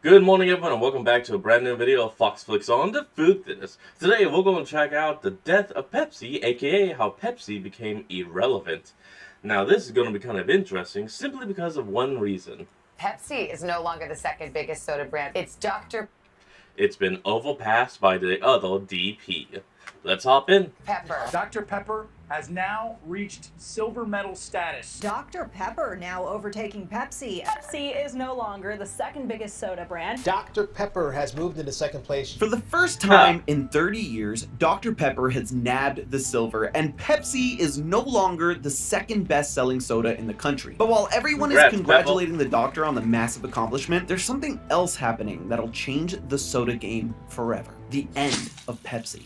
Good morning, everyone, and welcome back to a brand new video of Fox Flicks on the Food Thinners. Today, we're going to check out the death of Pepsi, aka how Pepsi became irrelevant. Now, this is going to be kind of interesting simply because of one reason. Pepsi is no longer the second biggest soda brand. It's Dr. It's been overpassed by the other DP. Let's hop in. Pepper. Dr. Pepper has now reached silver medal status. Dr. Pepper now overtaking Pepsi. Pepsi is no longer the second biggest soda brand. Dr. Pepper has moved into second place. For the first time in 30 years, Dr. Pepper has nabbed the silver, and Pepsi is no longer the second best-selling soda in the country. But while everyone is congratulating the doctor on the massive accomplishment, there's something else happening that'll change the soda game forever. The end of Pepsi.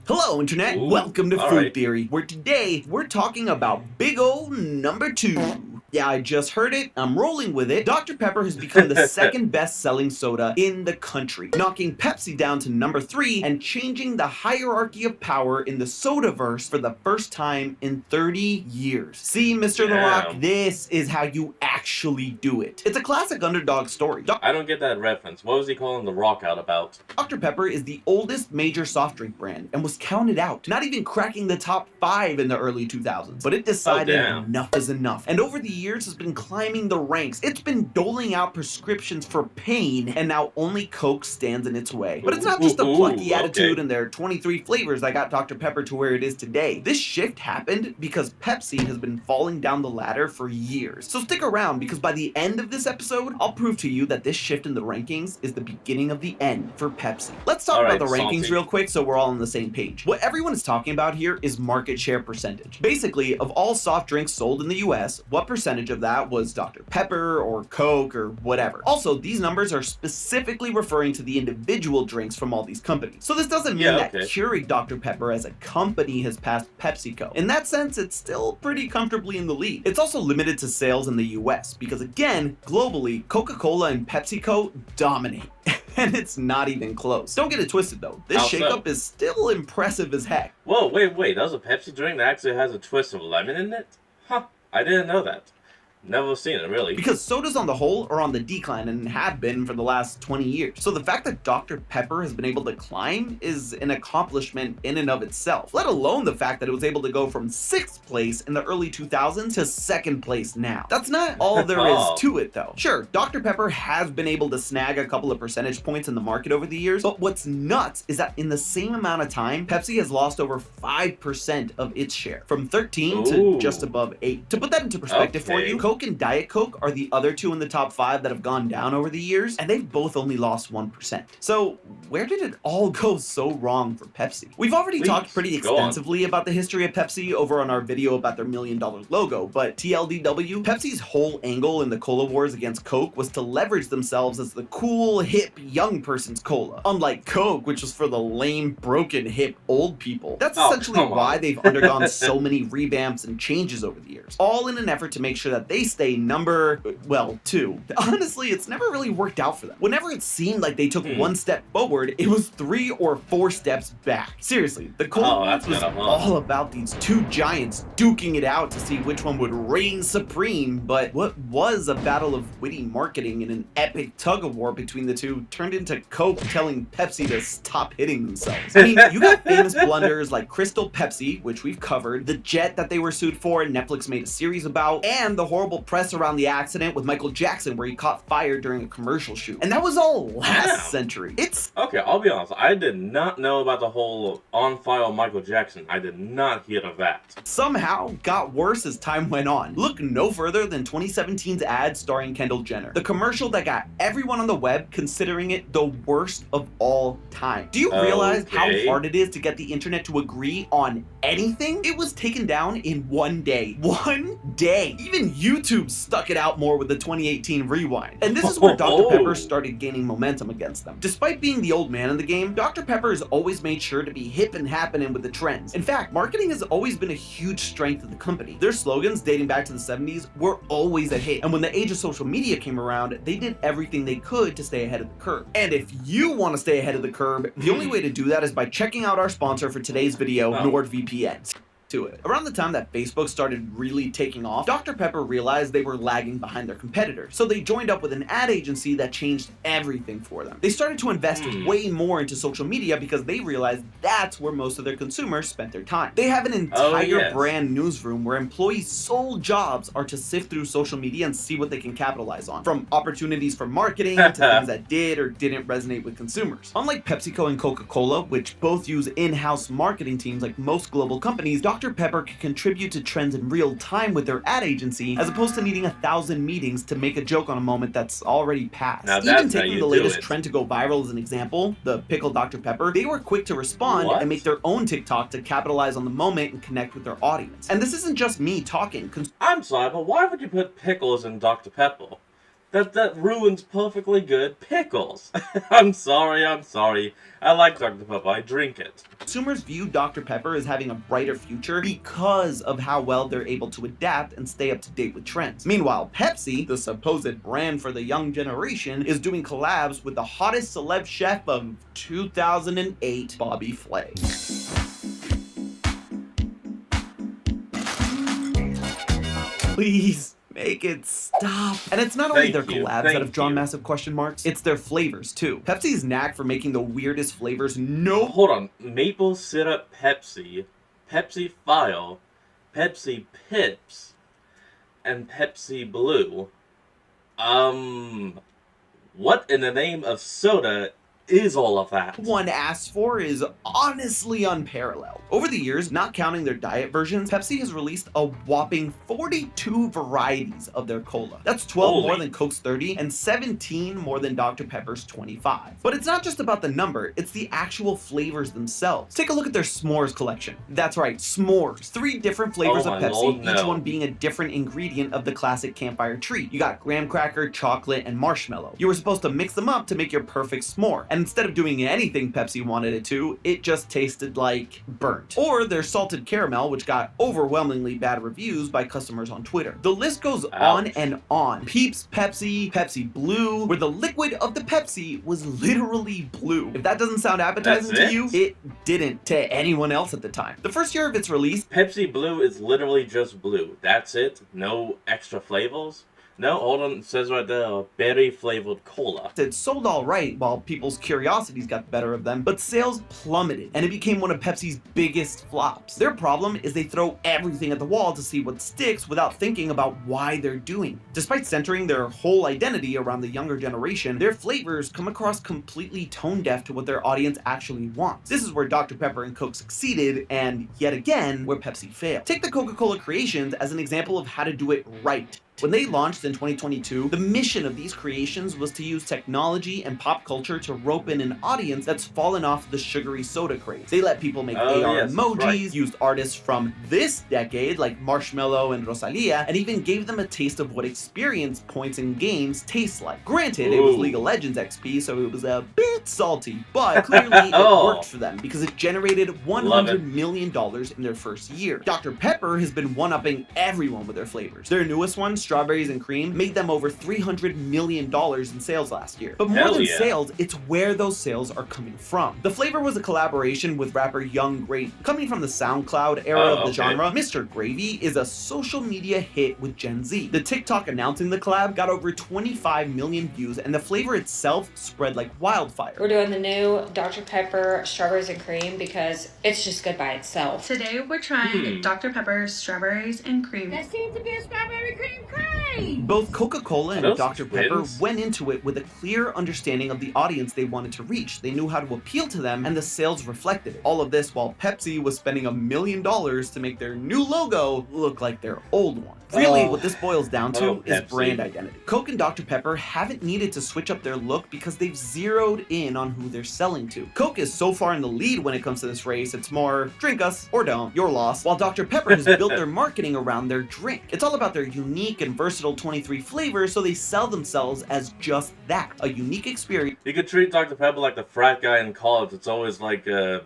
Hello, Internet. Welcome to Food Theory, where today we're talking about big ol' number 2. Yeah, I just heard it. I'm rolling with it. Dr. Pepper has become the second best-selling soda in the country, knocking Pepsi down to number 3 and changing the hierarchy of power in the sodaverse for the first time in 30 years. See, Mr. The Rock, this is how you actually do it. It's a classic underdog story. I don't get that reference. What was he calling The Rock out about? Dr. Pepper is the oldest major soft drink brand and was counted out, not even cracking the top 5 in the early 2000s. But it decided enough is enough, and over the years has been climbing the ranks. It's been doling out prescriptions for pain, and now only Coke stands in its way. But it's not just the plucky attitude and their 23 flavors that got Dr. Pepper to where it is today. This shift happened because Pepsi has been falling down the ladder for years. So stick around, because by the end of this episode, I'll prove to you that this shift in the rankings is the beginning of the end for Pepsi. Let's talk about the rankings real quick so we're all on the same page. What everyone is talking about here is market share percentage. Basically, of all soft drinks sold in the US, what percentage of that was Dr. Pepper or Coke or whatever. Also, these numbers are specifically referring to the individual drinks from all these companies. So this doesn't mean that Keurig Dr. Pepper as a company has passed PepsiCo. In that sense, it's still pretty comfortably in the lead. It's also limited to sales in the US because, again, globally, Coca-Cola and PepsiCo dominate. And it's not even close. Don't get it twisted though. This shakeup is still impressive as heck. Whoa, wait, that was a Pepsi drink that actually has a twist of lemon in it? Huh, I didn't know that. Never seen it, really. Because sodas on the whole are on the decline and have been for the last 20 years. So the fact that Dr. Pepper has been able to climb is an accomplishment in and of itself, let alone the fact that it was able to go from 6th place in the early 2000s to 2nd place now. That's not all there is to it though. Sure, Dr. Pepper has been able to snag a couple of percentage points in the market over the years, but what's nuts is that in the same amount of time, Pepsi has lost over 5% of its share, from 13 to just above 8. To put that into perspective for you, Coke and Diet Coke are the other two in the top 5 that have gone down over the years, and they've both only lost 1%. So where did it all go so wrong for Pepsi? We've already talked pretty extensively about the history of Pepsi over on our video about their $1 million logo, but TLDW, Pepsi's whole angle in the cola wars against Coke was to leverage themselves as the cool, hip, young person's cola, unlike Coke, which was for the lame, broken, hip, old people. That's essentially why they've undergone so many revamps and changes over the years, all in an effort to make sure that they stay number, well, 2. Honestly, it's never really worked out for them. Whenever it seemed like they took one step forward, it was 3 or 4 steps back. Seriously, the cola was all about these two giants duking it out to see which one would reign supreme, but what was a battle of witty marketing and an epic tug-of-war between the two turned into Coke telling Pepsi to stop hitting themselves. I mean, you got famous blunders like Crystal Pepsi, which we've covered, the jet that they were sued for and Netflix made a series about, and the horrible press around the accident with Michael Jackson where he caught fire during a commercial shoot. And that was all last century. It's okay, I'll be honest, I did not know about the whole on file Michael Jackson. I did not hear of that. Somehow got worse as time went on. Look no further than 2017's ad starring Kendall Jenner, the commercial that got everyone on the web considering it the worst of all time. Do you realize how hard it is to get the internet to agree on anything? It was taken down in 1 day. 1 day. Even YouTube stuck it out more with the 2018 rewind. And this is where Dr. Pepper started gaining momentum against them. Despite being the old man in the game, Dr. Pepper has always made sure to be hip and happening with the trends. In fact, marketing has always been a huge strength of the company. Their slogans dating back to the 70s were always a hit. And when the age of social media came around, they did everything they could to stay ahead of the curve. And if you want to stay ahead of the curve, the only way to do that is by checking out our sponsor for today's video, NordVPN. to it. Around the time that Facebook started really taking off, Dr. Pepper realized they were lagging behind their competitors, so they joined up with an ad agency that changed everything for them. They started to invest way more into social media because they realized that's where most of their consumers spent their time. They have an entire brand newsroom where employees' sole jobs are to sift through social media and see what they can capitalize on, from opportunities for marketing to things that did or didn't resonate with consumers. Unlike PepsiCo and Coca-Cola, which both use in-house marketing teams like most global companies, Dr. Pepper can contribute to trends in real time with their ad agency, as opposed to needing 1,000 meetings to make a joke on a moment that's already passed. Now Even taking the latest trend to go viral as an example, the pickle Dr. Pepper, they were quick to respond and make their own TikTok to capitalize on the moment and connect with their audience. And this isn't just me talking. I'm sorry, but why would you put pickles in Dr. Pepper? That ruins perfectly good pickles. I'm sorry. I like Dr. Pepper, I drink it. Consumers view Dr. Pepper as having a brighter future because of how well they're able to adapt and stay up to date with trends. Meanwhile, Pepsi, the supposed brand for the young generation, is doing collabs with the hottest celeb chef of 2008, Bobby Flay. Please make it stop. And it's not only their collabs that have drawn massive question marks, it's their flavors too. Pepsi's knack for making the weirdest flavors Hold on. Maple syrup Pepsi, Pepsi File, Pepsi Pips, and Pepsi Blue. What in the name of soda is all of that? One asks for is honestly unparalleled. Over the years, not counting their diet versions, Pepsi has released a whopping 42 varieties of their cola. That's 12 more than Coke's 30 and 17 more than Dr. Pepper's 25. But it's not just about the number, it's the actual flavors themselves. Take a look at their s'mores collection. That's right, s'mores. 3 different flavors of Pepsi, each one being a different ingredient of the classic campfire treat. You got graham cracker, chocolate, and marshmallow. You were supposed to mix them up to make your perfect s'more. And instead of doing anything Pepsi wanted it to, it just tasted like burnt. Or their salted caramel, which got overwhelmingly bad reviews by customers on Twitter. The list goes on and on. Peeps Pepsi, Pepsi Blue, where the liquid of the Pepsi was literally blue. If that doesn't sound appetizing to you, it didn't to anyone else at the time. The first year of its release, Pepsi Blue is literally just blue. That's it? No extra flavors? No, hold on, it says right there, berry-flavored cola. It sold all right while people's curiosities got the better of them, but sales plummeted, and it became one of Pepsi's biggest flops. Their problem is they throw everything at the wall to see what sticks without thinking about why they're doing it. Despite centering their whole identity around the younger generation, their flavors come across completely tone-deaf to what their audience actually wants. This is where Dr. Pepper and Coke succeeded, and yet again, where Pepsi failed. Take the Coca-Cola creations as an example of how to do it right. When they launched in 2022, the mission of these creations was to use technology and pop culture to rope in an audience that's fallen off the sugary soda craze. They let people make AR emojis, used artists from this decade like Marshmello and Rosalia, and even gave them a taste of what experience points in games taste like. Granted, it was League of Legends XP, so it was a bit salty, but clearly it worked for them because it generated $100 million in their first year. Dr. Pepper has been one-upping everyone with their flavors. Their newest one, Strawberries and Cream, made them over $300 million in sales last year. But more than sales, it's where those sales are coming from. The flavor was a collaboration with rapper Young Gravy. Coming from the SoundCloud era of the genre, Mr. Gravy is a social media hit with Gen Z. The TikTok announcing the collab got over 25 million views, and the flavor itself spread like wildfire. We're doing the new Dr. Pepper Strawberries and Cream because it's just good by itself. Today we're trying Dr. Pepper Strawberries and Cream. That seems to be a strawberry cream cake. Both Coca-Cola and Dr. Pepper went into it with a clear understanding of the audience they wanted to reach. They knew how to appeal to them, and the sales reflected it. All of this while Pepsi was spending $1 million to make their new logo look like their old one. Really, what this boils down to is brand identity. Coke and Dr. Pepper haven't needed to switch up their look because they've zeroed in on who they're selling to. Coke is so far in the lead when it comes to this race, it's more drink us or don't, your loss, while Dr. Pepper has built their marketing around their drink. It's all about their unique and and versatile 23 flavors, so they sell themselves as just that, a unique experience. You could treat Dr. Pepper like the frat guy in college. It's always like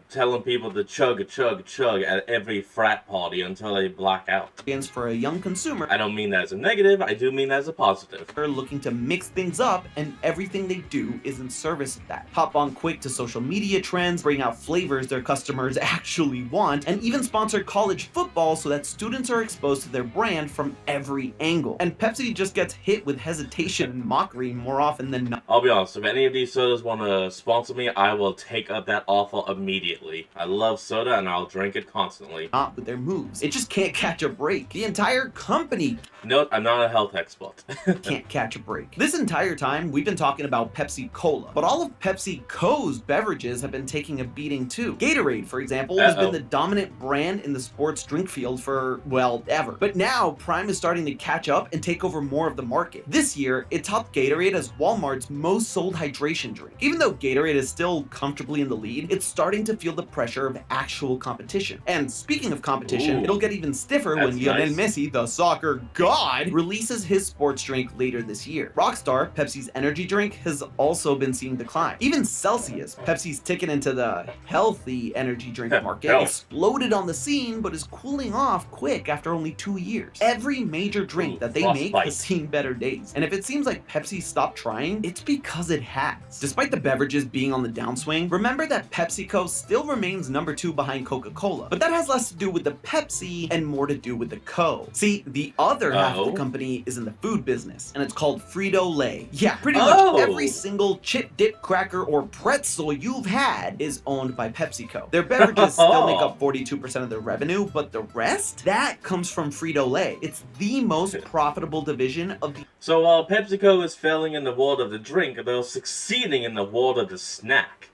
telling people to chug, chug, chug at every frat party until they black out. For a young consumer. I don't mean that as a negative, I do mean that as a positive. They're looking to mix things up, and everything they do is in service of that. Hop on quick to social media trends, bring out flavors their customers actually want, and even sponsor college football so that students are exposed to their brand from every angle. And Pepsi just gets hit with hesitation and mockery more often than not. I'll be honest, if any of these sodas want to sponsor me, I will take up that offer immediately. I love soda and I'll drink it constantly. Not with their moves. It just can't catch a break. The entire company. Note, I'm not a health expert. Can't catch a break. This entire time, we've been talking about Pepsi Cola, but all of PepsiCo's beverages have been taking a beating too. Gatorade, for example, has been the dominant brand in the sports drink field for, well, ever. But now, Prime is starting to catch up and take over more of the market. This year, it topped Gatorade as Walmart's most sold hydration drink. Even though Gatorade is still comfortably in the lead, it's starting to feel the pressure of actual competition. And speaking of competition, it'll get even stiffer when Lionel Messi, the soccer god, releases his sports drink later this year. Rockstar, Pepsi's energy drink, has also been seeing decline. Even Celsius, Pepsi's ticket into the healthy energy drink market, exploded on the scene, but is cooling off quick after only 2 years. Every major drink that they make has seen better days. And if it seems like Pepsi stopped trying, it's because it has. Despite the beverages being on the downswing, remember that PepsiCo still remains number 2 behind Coca-Cola. But that has less to do with the Pepsi and more to do with the Co. See, the other half of the company is in the food business, and it's called Frito-Lay. Yeah, pretty much every single chip, dip, cracker, or pretzel you've had is owned by PepsiCo. Their beverages still make up 42% of their revenue, but the rest, that comes from Frito-Lay. It's the most profitable division of the... So while PepsiCo is failing in the world of the drink, they're succeeding in the world of the snack.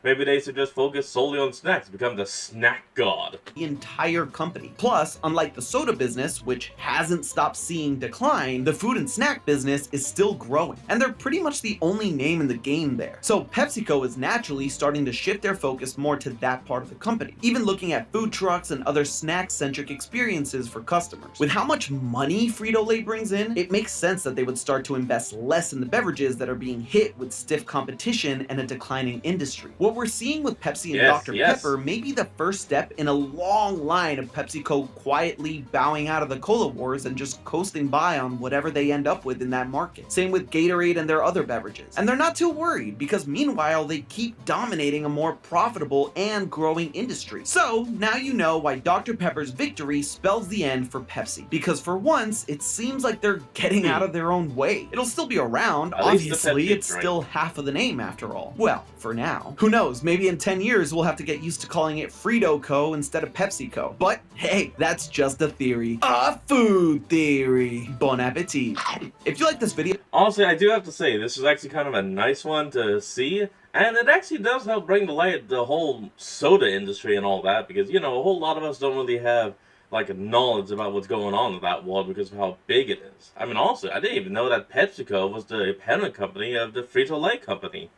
Maybe they should just focus solely on snacks, become the snack god. The entire company. Plus, unlike the soda business, which hasn't stopped seeing decline, the food and snack business is still growing. And they're pretty much the only name in the game there. So PepsiCo is naturally starting to shift their focus more to that part of the company, even looking at food trucks and other snack-centric experiences for customers. With how much money Frito-Lay brings in, it makes sense that they would start to invest less in the beverages that are being hit with stiff competition and a declining industry. What we're seeing with Pepsi and Dr. Pepper may be the first step in a long line of PepsiCo quietly bowing out of the cola wars and just coasting by on whatever they end up with in that market. Same with Gatorade and their other beverages. And they're not too worried because meanwhile they keep dominating a more profitable and growing industry. So now you know why Dr. Pepper's victory spells the end for Pepsi. Because for once, it seems like they're getting out of their own way. It'll still be around, obviously, it's still half of the name after all. Well, for now. Who knows, maybe in 10 years we'll have to get used to calling it Frito-Co instead of PepsiCo. But hey, that's just a theory. A food theory. Bon appetit. If you like this video... Honestly, I do have to say, this is actually kind of a nice one to see. And it actually does help bring to light the whole soda industry and all that. Because, you know, a whole lot of us don't really have like knowledge about what's going on in that world because of how big it is. I mean, also, I didn't even know that PepsiCo was the parent company of the Frito-Lay company.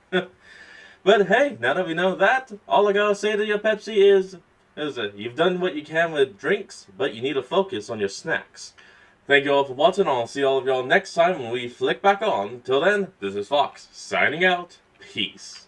But hey, now that we know that, all I gotta say to your Pepsi is you've done what you can with drinks, but you need to focus on your snacks. Thank you all for watching. I'll see all of y'all next time when we flick back on. Till then, this is Fox, signing out. Peace.